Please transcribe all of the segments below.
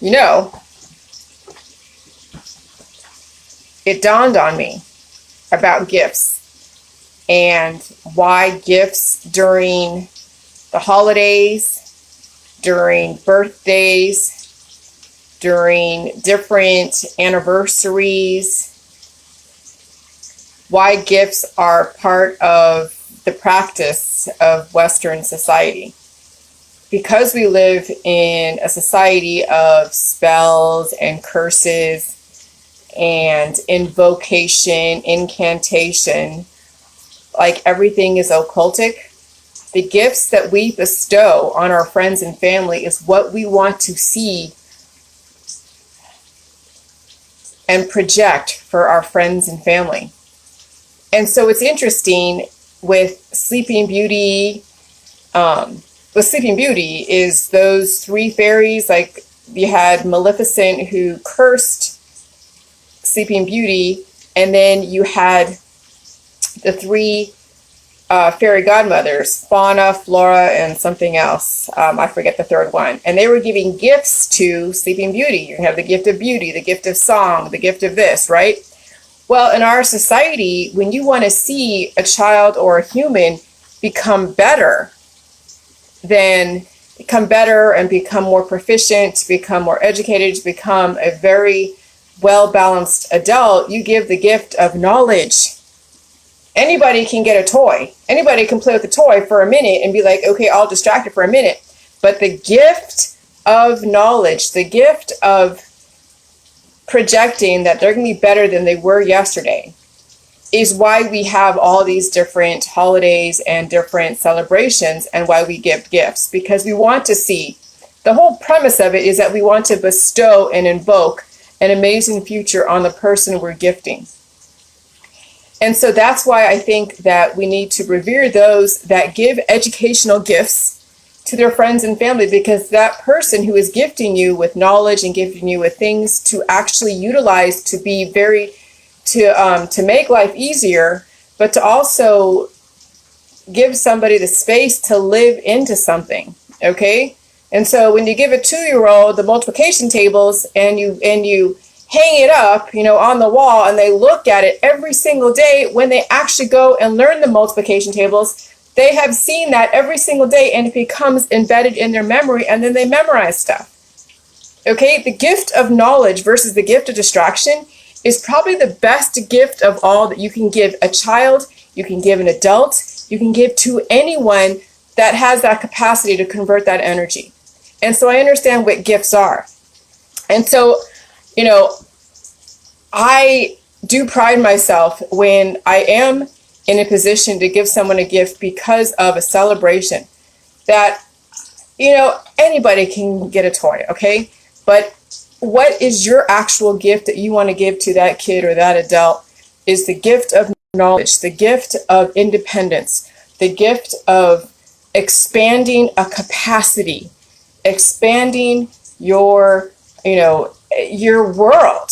You know, it dawned on me about gifts and why gifts during the holidays, during birthdays, during different anniversaries, why gifts are part of the practice of Western society. Because we live in a society of spells and curses and invocation, incantation, like everything is occultic, the gifts that we bestow on our friends and family is what we want to see and project for our friends and family. And so it's interesting with Sleeping Beauty. With Sleeping Beauty is those three fairies, like you had Maleficent who cursed Sleeping Beauty, and then you had the three fairy godmothers, Fauna, Flora, and something else. I forget the third one. And they were giving gifts to Sleeping Beauty. You have the gift of beauty, the gift of song, the gift of this, right? Well, in our society, when you want to see a child or a human become better, then become better and become more proficient, to become more educated, to become a very well-balanced adult, you give the gift of knowledge. Anybody can get a toy. Anybody can play with a toy for a minute and be like, okay, I'll distract it for a minute. But the gift of knowledge, the gift of projecting that they're going to be better than they were yesterday, is why we have all these different holidays and different celebrations and why we give gifts. Because we want to see, the whole premise of it is that we want to bestow and invoke an amazing future on the person we're gifting. And so that's why I think that we need to revere those that give educational gifts to their friends and family, because that person who is gifting you with knowledge and gifting you with things to actually utilize to be very, to make life easier, but to also give somebody the space to live into something, okay? And so when you give a 2-year-old the multiplication tables and you hang it up, on the wall, and they look at it every single day, when they actually go and learn the multiplication tables, they have seen that every single day and it becomes embedded in their memory, and then they memorize stuff. Okay, the gift of knowledge versus the gift of distraction is probably the best gift of all that you can give a child, you can give an adult, you can give to anyone that has that capacity to convert that energy. And so I understand what gifts are. And so, I do pride myself when I am in a position to give someone a gift because of a celebration that, anybody can get a toy, okay? But what is your actual gift that you want to give to that kid or that adult is the gift of knowledge, the gift of independence, the gift of expanding a capacity, expanding your world.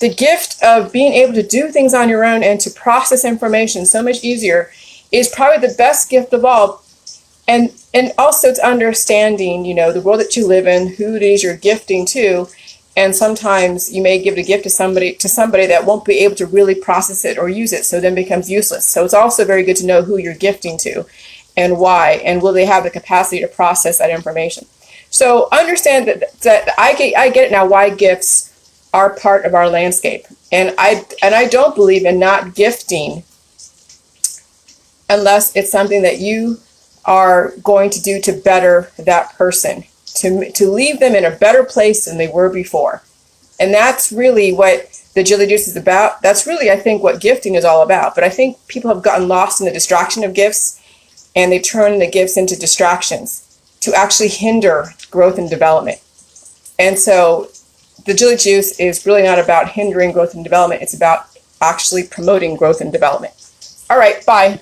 The gift of being able to do things on your own and to process information so much easier is probably the best gift of all. And also it's understanding, the world that you live in, who it is you're gifting to. And sometimes you may give a gift to somebody that won't be able to really process it or use it, so then it becomes useless. So it's also very good to know who you're gifting to and why, and will they have the capacity to process that information. So understand that I get it now why gifts are part of our landscape. And I don't believe in not gifting unless it's something that you are going to do to better that person, to leave them in a better place than they were before. And that's really what the Jilly Juice is about. That's really, I think, what gifting is all about. But I think people have gotten lost in the distraction of gifts, and they turn the gifts into distractions to actually hinder growth and development. And so the Jilly Juice is really not about hindering growth and development. It's about actually promoting growth and development. All right, bye.